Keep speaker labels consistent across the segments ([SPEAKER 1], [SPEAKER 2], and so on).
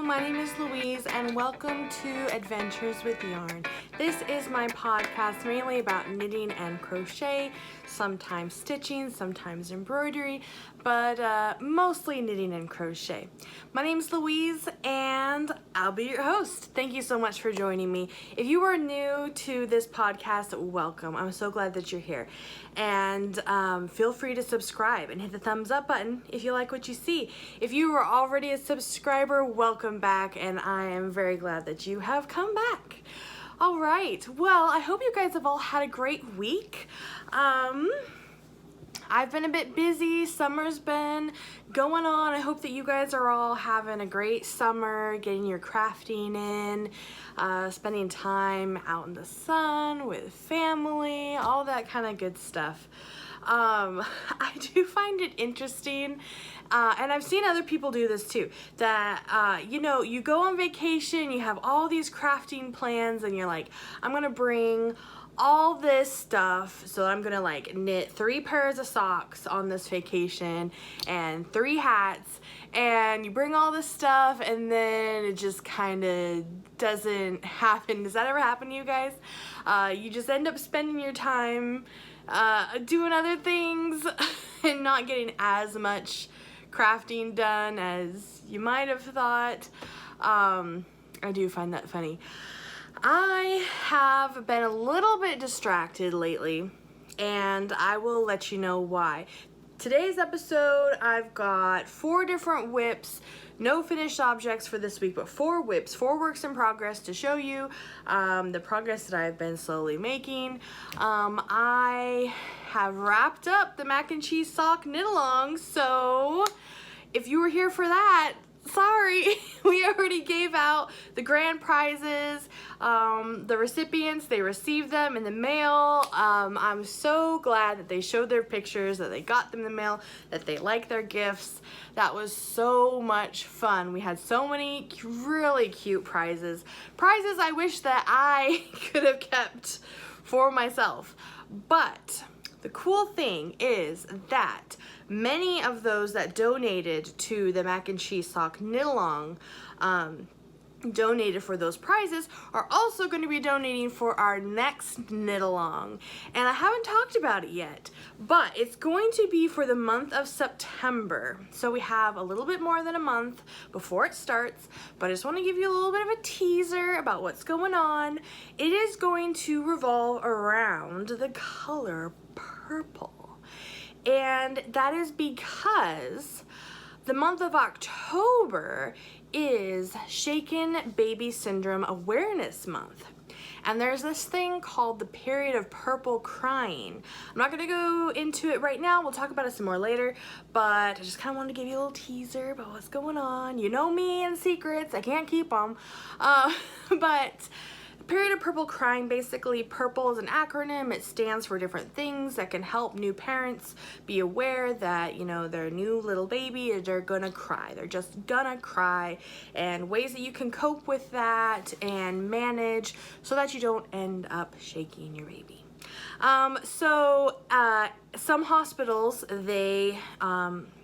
[SPEAKER 1] my name is Louise and welcome to Adventures with Yarn. This is my podcast mainly about knitting and crochet, sometimes stitching, sometimes embroidery, but mostly knitting and crochet. My name's Louise and I'll be your host. Thank you so much for joining me. If you are new to this podcast, welcome. I'm so glad that you're here. And feel free to subscribe and hit the thumbs up button if you like what you see. If you were already a subscriber, welcome back, and I am very glad that you have come back. All right, well, I hope you guys have all had a great week. I've been a bit busy. Summer's been going on. I hope that you guys are all having a great summer, getting your crafting in, spending time out in the sun with family, all that kind of good stuff. I do find it interesting, and I've seen other people do this too, that, you know, you go on vacation, you have all these crafting plans, and you're like, I'm gonna bring all this stuff, so I'm gonna like knit 3 pairs of socks on this vacation and 3 hats, and you bring all this stuff and then it just kind of doesn't happen. Does that ever happen to you guys? You just end up spending your time doing other things and not getting as much crafting done as you might have thought. I do find that funny. I have been a little bit distracted lately, and I will let you know why. Today's episode, I've got 4 different whips, no finished objects for this week, but 4 whips, 4 works in progress to show you the progress that I've been slowly making. I have wrapped up the mac and cheese sock knit along, so if you were here for that, sorry, we already gave out the grand prizes. The recipients, they received them in the mail. I'm so glad that they showed their pictures, that they got them in the mail, that they liked their gifts. That was so much fun. We had so many really cute prizes. Prizes I wish that I could have kept for myself. But the cool thing is that many of those that donated to the mac and cheese sock knit along donated for those prizes are also going to be donating for our next knit along, and I haven't talked about it yet, but it's going to be for the month of September, so we have a little bit more than a month before it starts, but I just want to give you a little bit of a teaser about what's going on. It is going to revolve around the color purple, and that is because the month of October is Shaken Baby Syndrome Awareness Month. And there's this thing called the period of purple crying. I'm not gonna go into it right now, we'll talk about it some more later, but I just kind of wanted to give you a little teaser about what's going on. You know me and secrets, I can't keep them. But period of purple crying, basically purple is an acronym. It stands for different things that can help new parents be aware that, you know, their new little baby, they're gonna cry. They're just gonna cry, and ways that you can cope with that and manage so that you don't end up shaking your baby. Some hospitals, they,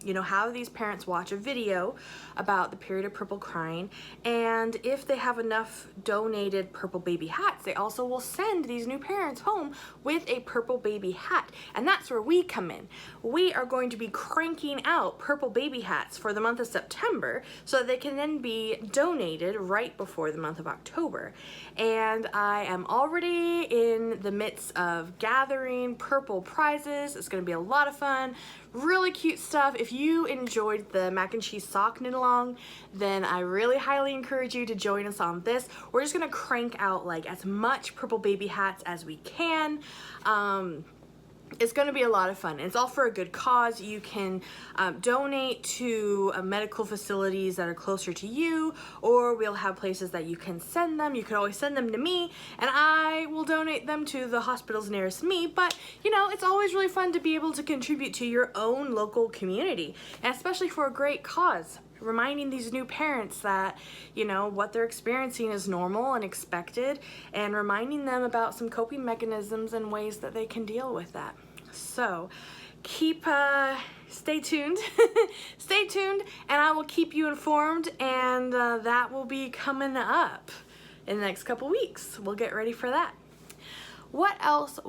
[SPEAKER 1] you know, have these parents watch a video about the period of purple crying, and if they have enough donated purple baby hats, they also will send these new parents home with a purple baby hat, and that's where we come in. We are going to be cranking out purple baby hats for the month of September so that they can then be donated right before the month of October, and I am already in the midst of gathering purple prizes. It's going to be a lot of fun, really cute stuff. If you enjoyed the mac and cheese sock knit along, then I really highly encourage you to join us on this. We're just gonna crank out like as much purple baby hats as we can. It's going to be a lot of fun. It's all for a good cause. You can donate to medical facilities that are closer to you, or we'll have places that you can send them. You can always send them to me, and I will donate them to the hospitals nearest me. But, you know, it's always really fun to be able to contribute to your own local community, and especially for a great cause. Reminding these new parents that, you know, what they're experiencing is normal and expected, and reminding them about some coping mechanisms and ways that they can deal with that. So stay tuned. Stay tuned, and I will keep you informed, and that will be coming up in the next couple weeks. We'll get ready for that. What else?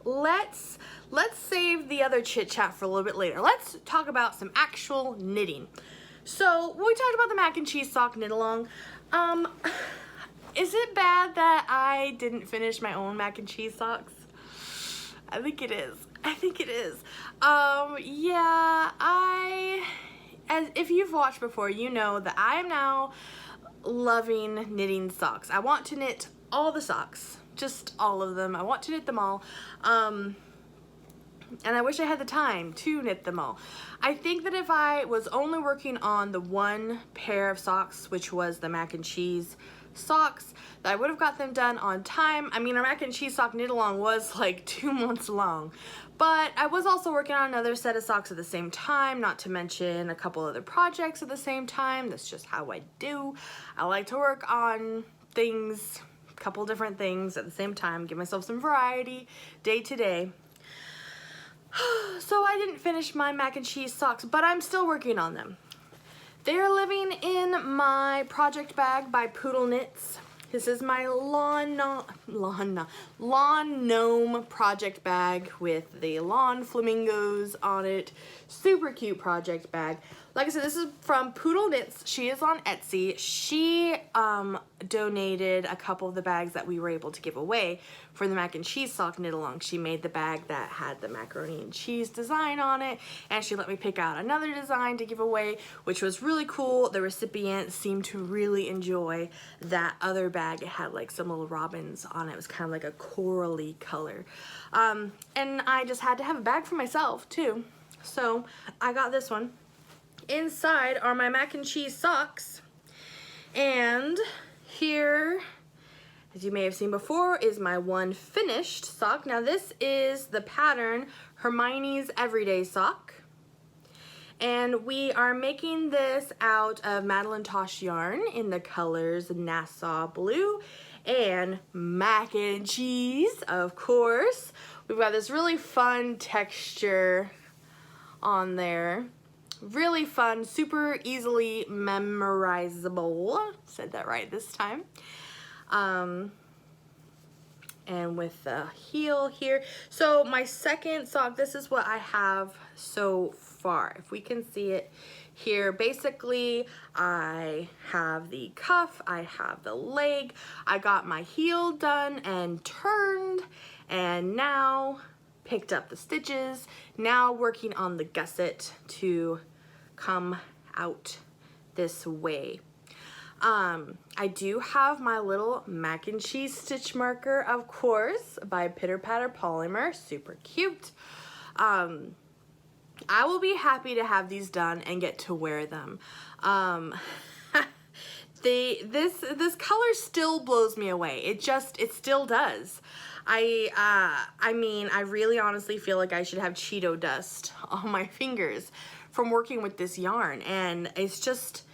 [SPEAKER 1] Let's save the other chit chat for a little bit later. Let's talk about some actual knitting. So we talked about the mac and cheese sock knit along. Is it bad that I didn't finish my own mac and cheese socks? I think it is. Yeah, if you've watched before, you know that I am now loving knitting socks. I want to knit all the socks, just all of them. I want to knit them all. And I wish I had the time to knit them all. I think that if I was only working on the one pair of socks, which was the mac and cheese socks, that I would have got them done on time. I mean, our mac and cheese sock knit along was like 2 months long, but I was also working on another set of socks at the same time, not to mention a couple other projects at the same time. That's just how I do. I like to work on things, a couple different things at the same time, give myself some variety day to day. So I didn't finish my mac and cheese socks, but I'm still working on them. They're living in my project bag by Poodle Knits. This is my lawn gnome project bag with the lawn flamingos on it. Super cute project bag. Like I said, this is from Poodle Knits. She is on Etsy. She donated a couple of the bags that we were able to give away for the mac and cheese sock knit along. She made the bag that had the macaroni and cheese design on it, and she let me pick out another design to give away, which was really cool. The recipient seemed to really enjoy that other bag. It had like some little robins on it. It was kind of like a corally color. And I just had to have a bag for myself too. So I got this one. Inside are my mac and cheese socks, and here, as you may have seen before, is my one finished sock. Now this is the pattern Hermione's Everyday Sock, and we are making this out of Madeline Tosh yarn in the colors Nassau Blue and Mac and Cheese, of course. We've got this really fun texture on there. Really fun, super easily memorizable. Said that right this time. And with the heel here. So my second sock, this is what I have so far. If we can see it here, basically I have the cuff, I have the leg, I got my heel done and turned, and now picked up the stitches, now working on the gusset to come out this way. I do have my little mac and cheese stitch marker, of course, by Pitter Patter Polymer, super cute. I will be happy to have these done and get to wear them. This color still blows me away. It still does. I mean, I really honestly feel like I should have Cheeto dust on my fingers from working with this yarn, and it's just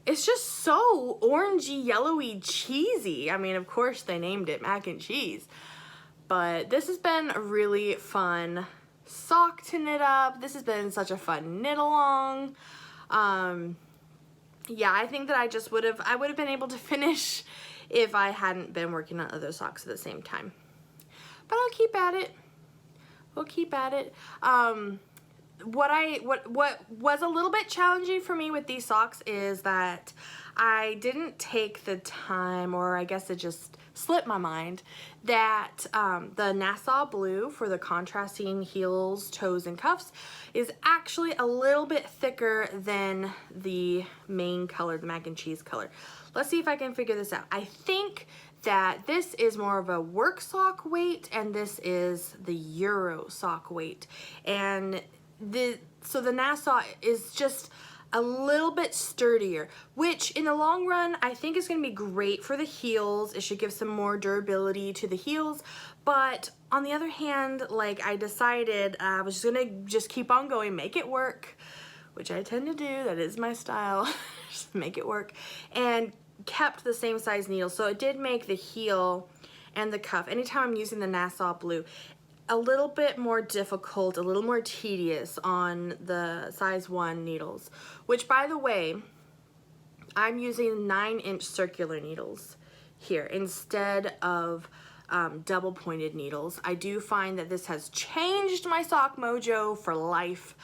[SPEAKER 1] so orangey, yellowy, cheesy. I mean, of course they named it mac and cheese, but this has been a really fun sock to knit up. This has been such a fun knit along. Yeah, I think that I would have been able to finish if I hadn't been working on other socks at the same time. But I'll keep at it. We'll keep at it. What was a little bit challenging for me with these socks is that I didn't take the time, or I guess it just slipped my mind, that the Nassau Blue for the contrasting heels, toes, and cuffs is actually a little bit thicker than the main color, the mac and cheese color. Let's see if I can figure this out. I think that this is more of a work sock weight, and this is the Euro sock weight. And so the Nassau is just a little bit sturdier, which in the long run I think is going to be great for the heels. It should give some more durability to the heels. But on the other hand, like, I decided I was just gonna keep on going, make it work, which I tend to do. That is my style. Just make it work, and kept the same size needle. So it did make the heel and the cuff, anytime I'm using the Nassau Blue, a little bit more difficult, a little more tedious on the size 1 needles, which by the way, I'm using 9-inch circular needles here instead of double pointed needles. I do find that this has changed my sock mojo for life.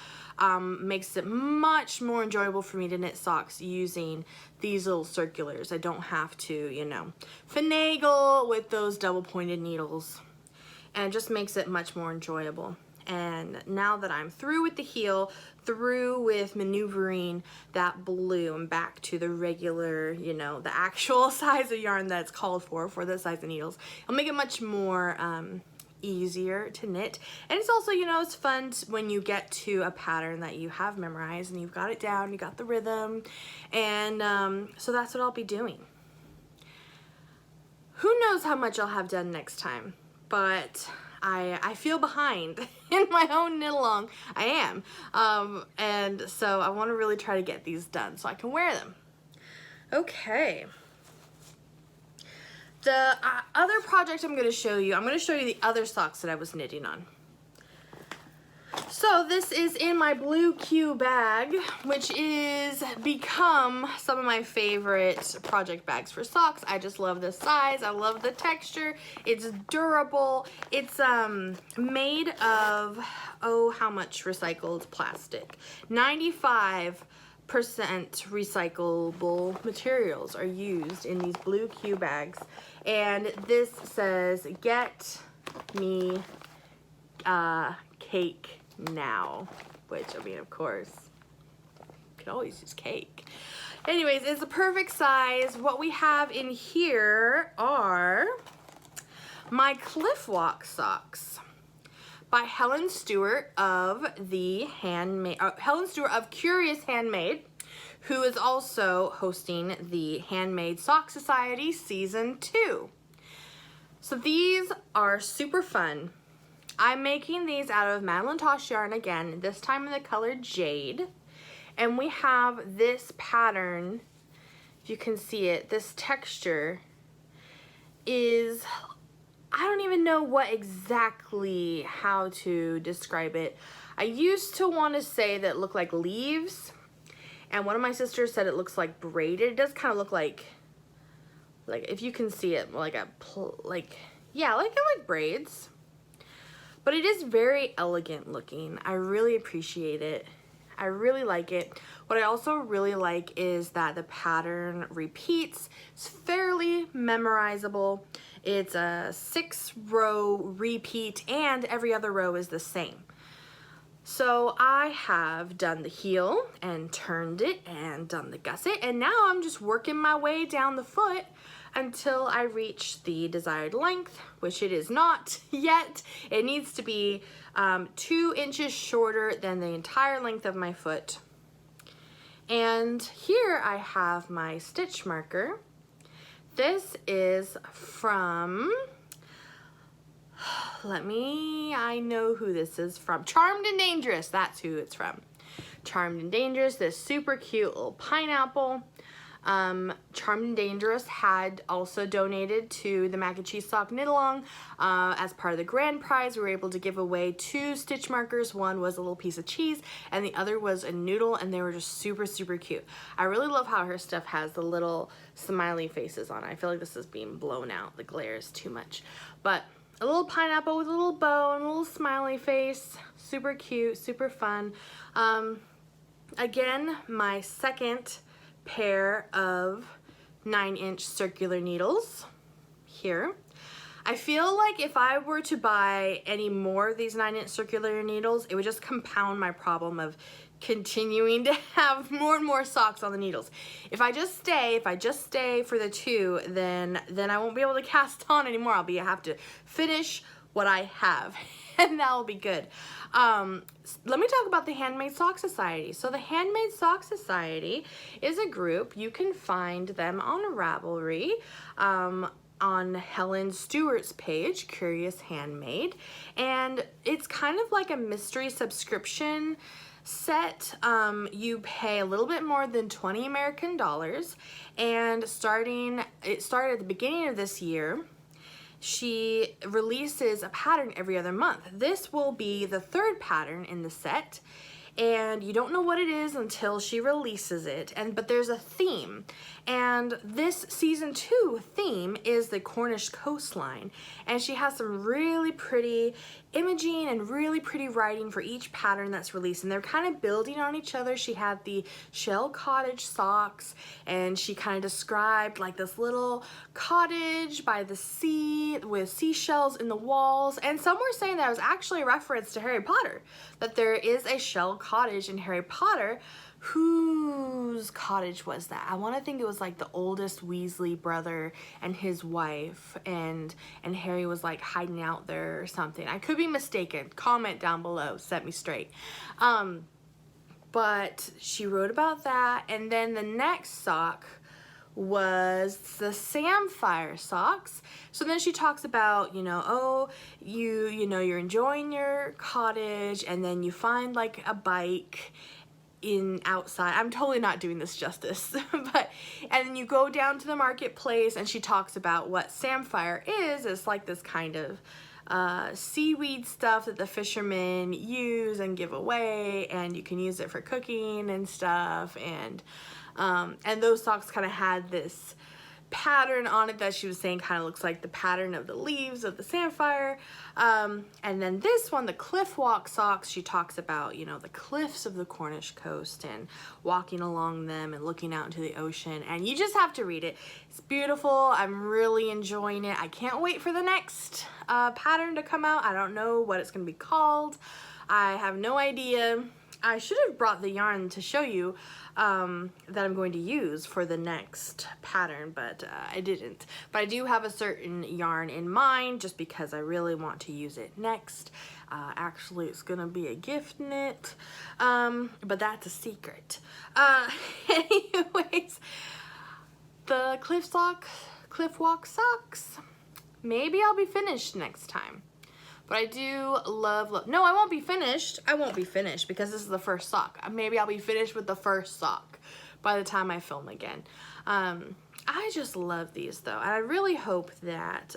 [SPEAKER 1] Makes it much more enjoyable for me to knit socks using these little circulars. I don't have to, you know, finagle with those double pointed needles, and it just makes it much more enjoyable. And now that I'm through with the heel, through with maneuvering that blue and back to the regular, you know, the actual size of yarn that's called for the size of needles, it'll make it much more easier to knit. And it's also, you know, it's fun when you get to a pattern that you have memorized and you've got it down, you got the rhythm, and so that's what I'll be doing. Who knows how much I'll have done next time, but I feel behind in my own knit along. I am. And so I want to really try to get these done so I can wear them. Okay. The other project I'm going to show you, I'm going to show you the other socks that I was knitting on. So this is in my blue Q bag, which is become some of my favorite project bags for socks. I just love the size. I love the texture. It's durable. It's made of, oh, how much recycled plastic? 95% recyclable materials are used in these blue Q bags. And this says, "Get me cake now," which, I mean, of course, you could always use cake. Anyways, it's a perfect size. What we have in here are my Cliffwalk Socks by Helen Stewart of the Helen Stewart of Curious Handmade, who is also hosting the Handmade Sock Society Season 2. So these are super fun. I'm making these out of Madeline Tosh yarn again, this time in the color Jade. And we have this pattern, if you can see it, this texture is, I don't even know what exactly how to describe it. I used to want to say that it looked like leaves, and one of my sisters said it looks like braided. It does kind of look like if you can see it, like braids. But it is very elegant looking. I really appreciate it. I really like it. What I also really like is that the pattern repeats. It's fairly memorizable. It's a 6-row repeat and every other row is the same. So I have done the heel and turned it and done the gusset, and now I'm just working my way down the foot until I reach the desired length, which it is not yet. It needs to be 2 inches shorter than the entire length of my foot. And here I have my stitch marker. This is from, I know who this is from. Charmed and Dangerous, that's who it's from. Charmed and Dangerous, this super cute little pineapple. Charmed and Dangerous had also donated to the Mac and Cheese Sock Knit Along. As part of the grand prize, we were able to give away 2 stitch markers. One was a little piece of cheese and the other was a noodle, and they were just super, super cute. I really love how her stuff has the little smiley faces on it. I feel like this is being blown out. The glare is too much. But a little pineapple with a little bow and a little smiley face. Super cute, super fun. Again, my second pair of 9-inch circular needles here. I feel like if I were to buy any more of these 9-inch circular needles, it would just compound my problem of continuing to have more and more socks on the needles. If I just stay for the 2, then I won't be able to cast on anymore. I'll have to finish what I have, and that will be good. Let me talk about the Handmade Sock Society. So the Handmade Sock Society is a group. You can find them on Ravelry, on Helen Stewart's page, Curious Handmade, and it's kind of like a mystery subscription set. You pay a little bit more than 20 American dollars, and it started at the beginning of this year, she releases a pattern every other month. This will be the third pattern in the set, and you don't know what it is until she releases it. But there's a theme, and this season 2 theme is the Cornish coastline, and she has some really pretty imaging and really pretty writing for each pattern that's released, and they're kind of building on each other. She had the shell cottage socks, and she kind of described like this little cottage by the sea with seashells in the walls, and some were saying that it was actually a reference to Harry Potter, that there is a shell cottage in Harry Potter. Whose cottage was that? I want to think it was like the oldest Weasley brother and his wife, and Harry was like hiding out there or something. I could be mistaken. Comment down below, set me straight. But she wrote about that, and then the next sock was the Samphire socks. So then she talks about, you know, oh, you know, you're enjoying your cottage, and then you find like a bike in outside. I'm totally not doing this justice, but and then you go down to the marketplace, and she talks about what samphire is. It's like this kind of seaweed stuff that the fishermen use and give away, and you can use it for cooking and stuff, and those socks kind of had this pattern on it that she was saying kind of looks like the pattern of the leaves of the samphire. And then this one, the Cliffwalk Socks, she talks about, you know, the cliffs of the Cornish Coast and walking along them and looking out into the ocean, and you just have to read it. It's beautiful. I'm really enjoying it. I can't wait for the next pattern to come out. I don't know what it's going to be called. I have no idea. I should have brought the yarn to show you that I'm going to use for the next pattern, but I didn't. But I do have a certain yarn in mind just because I really want to use it next. Actually, it's gonna be a gift knit, but that's a secret. Anyways, the Cliffwalk Socks. Maybe I'll be finished next time. But I do love, no, I won't be finished. I won't be finished because this is the first sock. Maybe I'll be finished with the first sock by the time I film again. I just love these though. And I really hope that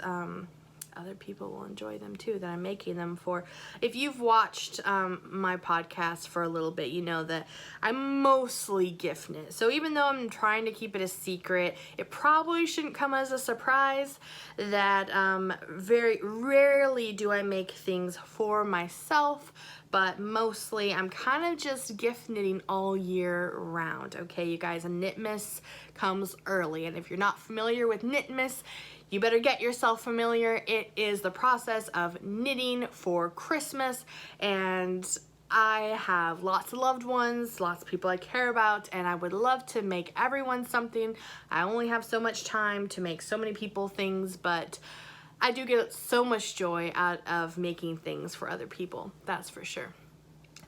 [SPEAKER 1] other people will enjoy them too, that I'm making them for. If you've watched my podcast for a little bit, you know that I mostly gift knit. So even though I'm trying to keep it a secret, it probably shouldn't come as a surprise that very rarely do I make things for myself, but mostly I'm kind of just gift knitting all year round. Okay, you guys, a Knitmas comes early, and if you're not familiar with Knitmas, you better get yourself familiar. It is the process of knitting for Christmas, and I have lots of loved ones, lots of people I care about, and I would love to make everyone something. I only have so much time to make so many people things, but I do get so much joy out of making things for other people, that's for sure.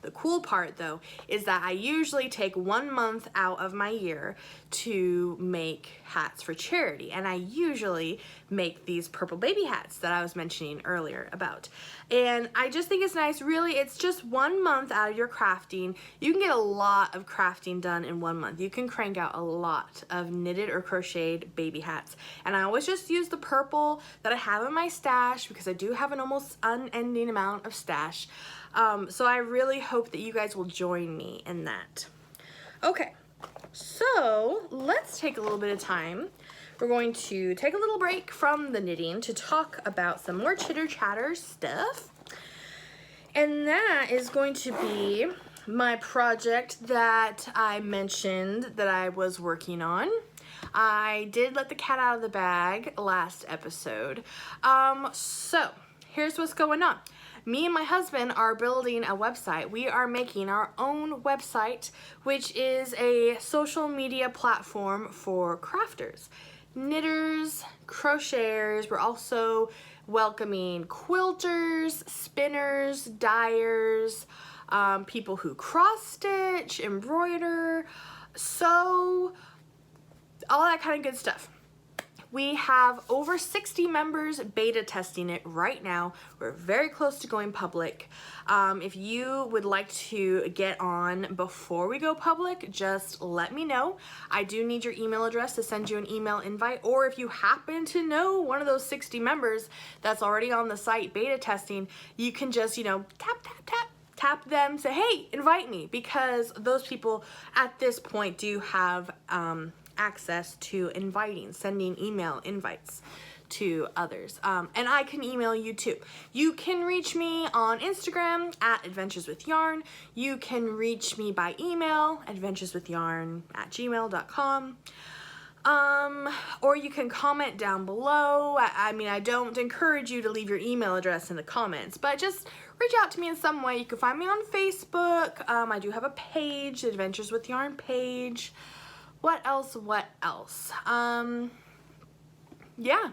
[SPEAKER 1] The cool part though is that I usually take 1 month out of my year to make hats for charity, and I usually make these purple baby hats that I was mentioning earlier about. And I just think it's nice. Really, it's just 1 month out of your crafting. You can get a lot of crafting done in 1 month. You can crank out a lot of knitted or crocheted baby hats, and I always just use the purple that I have in my stash because I do have an almost unending amount of stash. So I really hope that you guys will join me in that. Okay, so let's take a little bit of time. We're going to take a little break from the knitting to talk about some more chitter chatter stuff. And that is going to be my project that I mentioned that I was working on. I did let the cat out of the bag last episode. So here's what's going on. Me and my husband are building a website. We are making our own website, which is a social media platform for crafters, knitters, crocheters. We're also welcoming quilters, spinners, dyers, people who cross stitch, embroider, sew, all that kind of good stuff. We have over 60 members beta testing it right now. We're very close to going public. If you would like to get on before we go public, just let me know. I do need your email address to send you an email invite, or if you happen to know one of those 60 members that's already on the site beta testing, you can just, you know, tap them, say, hey, invite me, because those people at this point do have access to sending email invites to others. And I can email you too. You can reach me on Instagram at Adventures with Yarn. You can reach me by email, adventureswithyarn@gmail.com. Or you can comment down below. I mean, I don't encourage you to leave your email address in the comments, but just reach out to me in some way. You can find me on Facebook. I do have a page, the Adventures with Yarn page. What else? Yeah,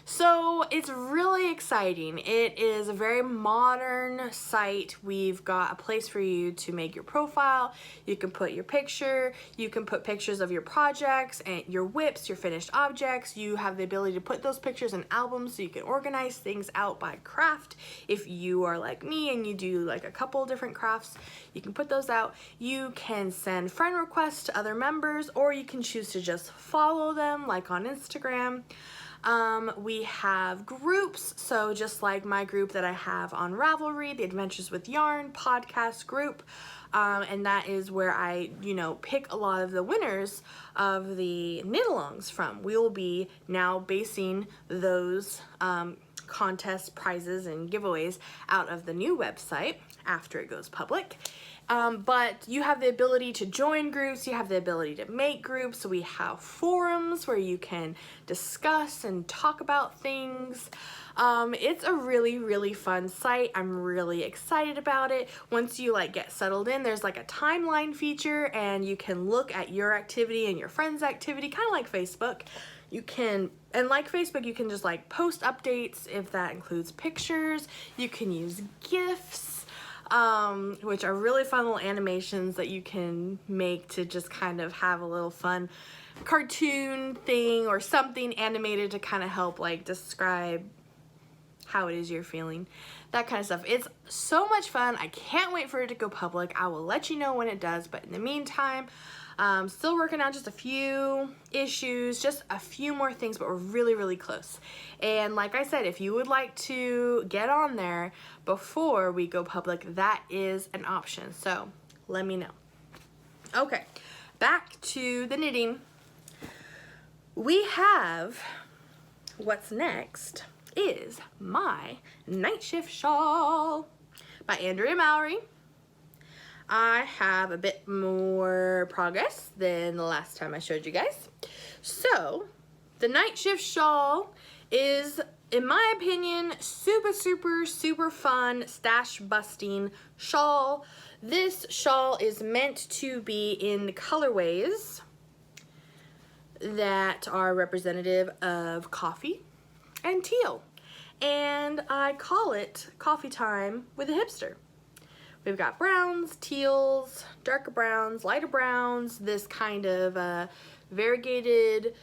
[SPEAKER 1] so it's really exciting. It is a very modern site. We've got a place for you to make your profile. You can put your picture, you can put pictures of your projects and your whips, your finished objects. You have the ability to put those pictures in albums so you can organize things out by craft. If you are like me and you do like a couple different crafts, you can put those out. You can send friend requests to other members, or you can choose to just follow them like on Instagram. We have groups, so just like my group that I have on Ravelry, the Adventures with Yarn podcast group, and that is where I, you know, pick a lot of the winners of the knit-alongs from. We will be now basing those contest prizes and giveaways out of the new website after it goes public. But you have the ability to join groups, you have the ability to make groups. So we have forums where you can discuss and talk about things. It's a really, really fun site. I'm really excited about it. Once you like get settled in, there's like a timeline feature, and you can look at your activity and your friends' activity, kind of like Facebook. You can, and like Facebook, you can just like post updates if that includes pictures. You can use GIFs. Which are really fun little animations that you can make to just kind of have a little fun cartoon thing or something animated to kind of help like describe how it is you're feeling, that kind of stuff. It's so much fun. I can't wait for it to go public. I will let you know when it does, but in the meantime, still working on just a few issues, just a few more things, but we're really, really close. And like I said, if you would like to get on there before we go public, that is an option. So let me know. Okay, back to the knitting. We have, what's next is my Night Shift Shawl by Andrea Mallory. I have a bit more progress than the last time I showed you guys. So, the Night Shift Shawl is, in my opinion, super fun stash busting shawl. This shawl is meant to be in colorways that are representative of coffee and teal. And I call it Coffee Time with a Hipster. We've got browns, teals, darker browns, lighter browns, this kind of variegated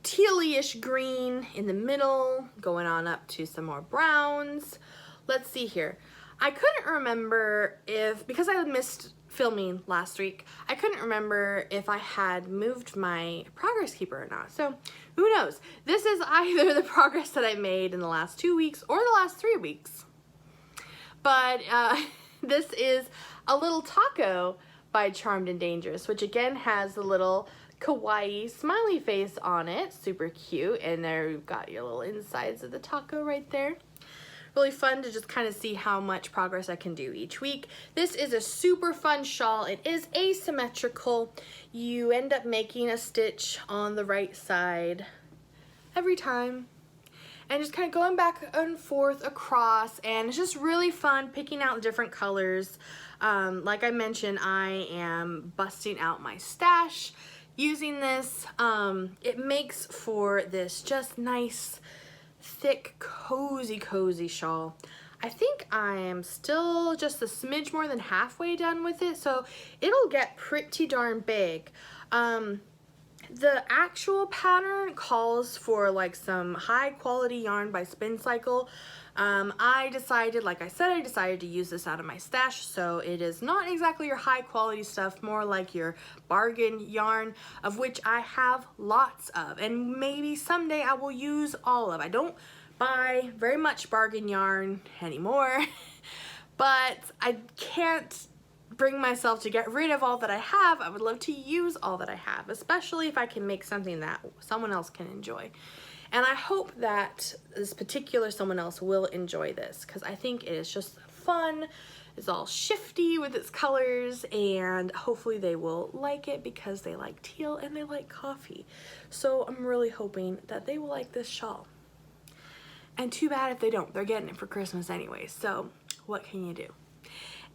[SPEAKER 1] teal-ish green in the middle, going on up to some more browns. Let's see here. I couldn't remember if, because I missed filming last week, I couldn't remember if I had moved my progress keeper or not. So who knows? This is either the progress that I made in the last 2 weeks or the last 3 weeks. But this is a little taco by Charmed and Dangerous, which again has the little kawaii smiley face on it. Super cute. And there you've got your little insides of the taco right there. Really fun to just kind of see how much progress I can do each week. This is a super fun shawl. It is asymmetrical. You end up making a stitch on the right side every time. And just kind of going back and forth across, and it's just really fun picking out different colors. Like I mentioned, I am busting out my stash using this. It makes for this just nice, thick, cozy shawl. I think I am still just a smidge more than halfway done with it, so it'll get pretty darn big. The actual pattern calls for like some high quality yarn by Spin Cycle. I decided, like I said, I decided to use this out of my stash, so it is not exactly your high quality stuff, more like your bargain yarn, of which I have lots of, and maybe someday I will use all of. I don't buy very much bargain yarn anymore, but I can't bring myself to get rid of all that I have. I would love to use all that I have, especially if I can make something that someone else can enjoy. And I hope that this particular someone else will enjoy this, because I think it is just fun. It's all shifty with its colors, and hopefully they will like it because they like teal and they like coffee. So I'm really hoping that they will like this shawl. And too bad if they don't. They're getting it for Christmas anyway, so what can you do?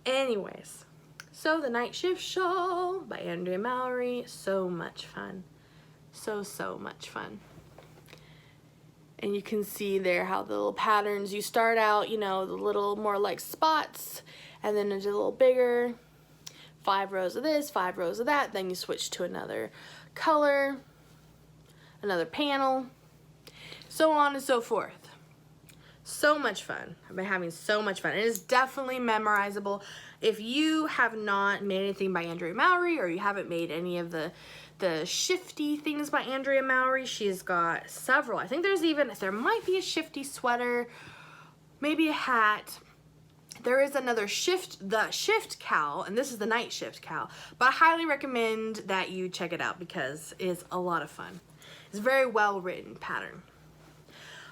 [SPEAKER 1] Anyways, so the Night Shift Shawl by Andrea Mallory. So much fun. So much fun. And you can see there how the little patterns, you start out, you know, the little more like spots, and then it's a little bigger. 5 rows of this, 5 rows of that, then you switch to another color, another panel, so on and so forth. So much fun. I've been having so much fun. It is definitely memorizable. If you have not made anything by Andrea Mallory, or you haven't made any of the shifty things by Andrea Mallory, she's got several. I think there might be a shifty sweater, maybe a hat. There is another the shift cowl, and this is the Night Shift cowl, but I highly recommend that you check it out because it's a lot of fun. It's a very well written pattern.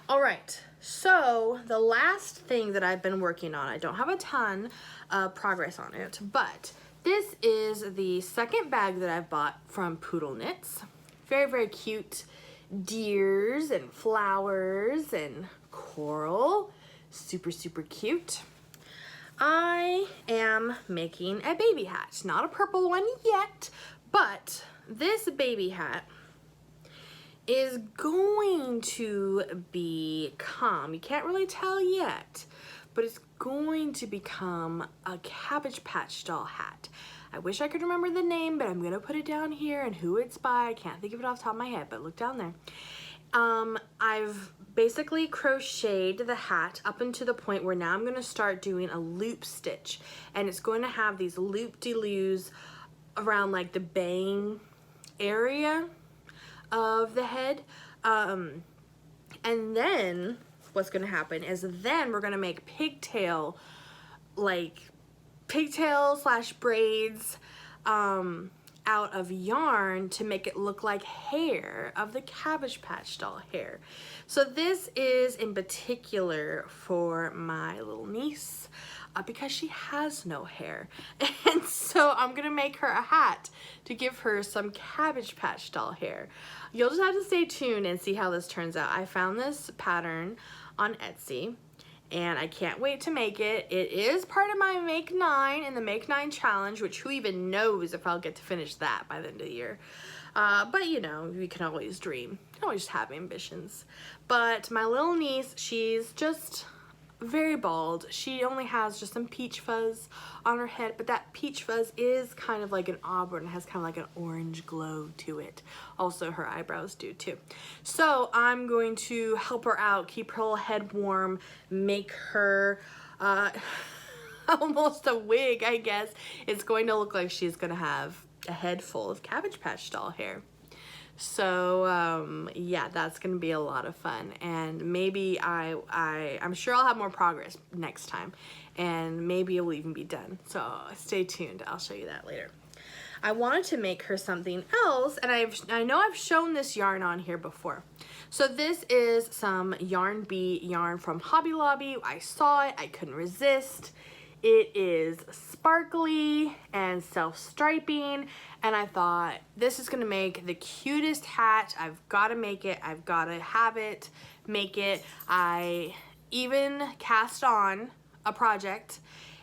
[SPEAKER 1] All right, so the last thing that I've been working on, I don't have a ton of progress on it, but this is the second bag that I've bought from Poodle Knits. Very cute deers and flowers and coral. Super cute. I am making a baby hat. Not a purple one yet, but this baby hat is going to become, you can't really tell yet, but it's going to become a Cabbage Patch doll hat. I wish I could remember the name, but I'm gonna put it down here and who it's by. I can't think of it off the top of my head, but look down there. I've basically crocheted the hat up into the point where now I'm gonna start doing a loop stitch, and it's going to have these loop-de-loos around like the bang area of the head. And then what's gonna happen is then we're gonna make pigtail slash braids out of yarn to make it look like hair of the Cabbage Patch doll hair. So this is in particular for my little niece because she has no hair, and so I'm gonna make her a hat to give her some Cabbage Patch doll hair. You'll just have to stay tuned and see how this turns out. I found this pattern on Etsy, and I can't wait to make it. It is part of my Make 9 in the Make 9 challenge, which who even knows if I'll get to finish that by the end of the year. But you know, you can always dream. You can always have ambitions. But my little niece, she's just very bald. She only has just some peach fuzz on her head, but that peach fuzz is kind of like an auburn. It has kind of like an orange glow to it. Also, her eyebrows do too. So I'm going to help her out, keep her little head warm, make her almost a wig, I guess. It's going to look like she's gonna have a head full of Cabbage Patch doll hair. So yeah, that's gonna be a lot of fun, and maybe I'm sure I'll have more progress next time, and maybe it will even be done. So stay tuned. I'll show you that later. I wanted to make her something else, and I know I've shown this yarn on here before. So this is some Yarn Bee yarn from Hobby Lobby. I saw it, I couldn't resist. It is sparkly and self-striping, and I thought this is gonna make the cutest hat. I've gotta make it, I've gotta have it, make it. I even cast on a project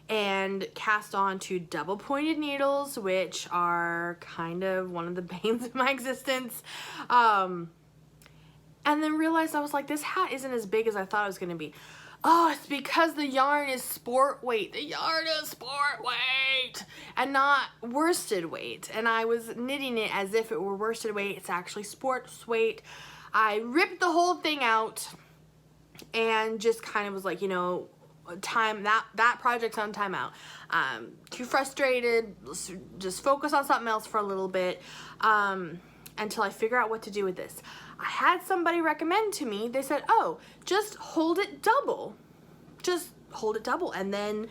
[SPEAKER 1] and cast on 2 double-pointed needles, which are kind of one of the banes of my existence. And then realized I was like, this hat isn't as big as I thought it was gonna be. Oh, it's because the yarn is sport weight. The yarn is sport weight and not worsted weight. And I was knitting it as if it were worsted weight. It's actually sports weight. I ripped the whole thing out and just kind of was like, you know, that project's on timeout. Too frustrated. Let's just focus on something else for a little bit until I figure out what to do with this. I had somebody recommend to me, they said, oh, just hold it double. Just hold it double and then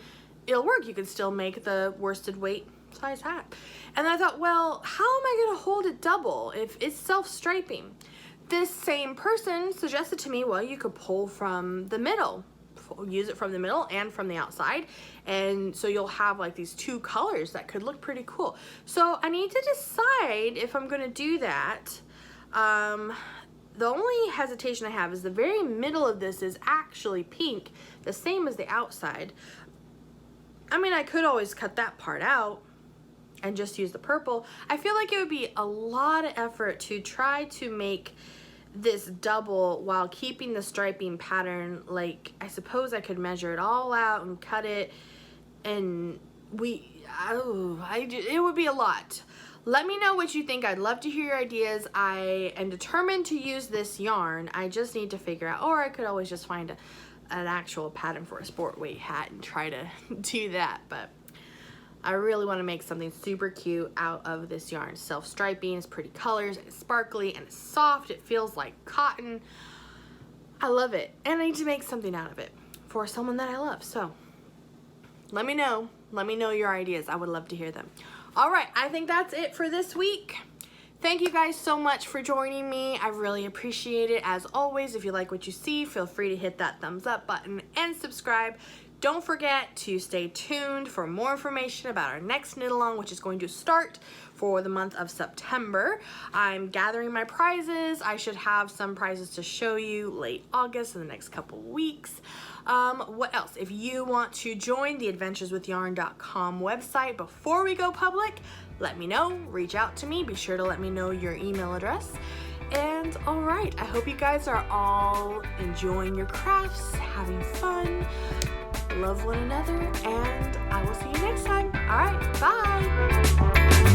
[SPEAKER 1] it'll work. You can still make the worsted weight size hat. And I thought, well, how am I gonna hold it double if it's self-striping? This same person suggested to me, well, you could pull from the middle. Use it from the middle and from the outside, and so you'll have like these two colors that could look pretty cool. So I need to decide if I'm gonna do that. The only hesitation I have is the very middle of this is actually pink, the same as the outside. I mean, I could always cut that part out and just use the purple. I feel like it would be a lot of effort to try to make this double while keeping the striping pattern. Like, I suppose I could measure it all out and cut it, and it would be a lot. Let me know what you think. I'd love to hear your ideas. I am determined to use this yarn. I just need to figure out, or I could always just find an actual pattern for a sport weight hat and try to do that, but I really want to make something super cute out of this yarn. Self-striping, it's pretty colors, and it's sparkly, and it's soft. It feels like cotton. I love it, and I need to make something out of it for someone that I love. So let me know your ideas. I would love to hear them. All right, I think that's it for this week. Thank you guys so much for joining me. I really appreciate it. As always, if you like what you see, feel free to hit that thumbs up button and subscribe. Don't forget to stay tuned for more information about our next knit along, which is going to start for the month of September. I'm gathering my prizes. I should have some prizes to show you late August in the next couple weeks. What else? If you want to join the adventureswithyarn.com website before we go public, let me know. Reach out to me. Be sure to let me know your email address. And all right, I hope you guys are all enjoying your crafts, having fun. Love one another, and I will see you next time. All right, bye.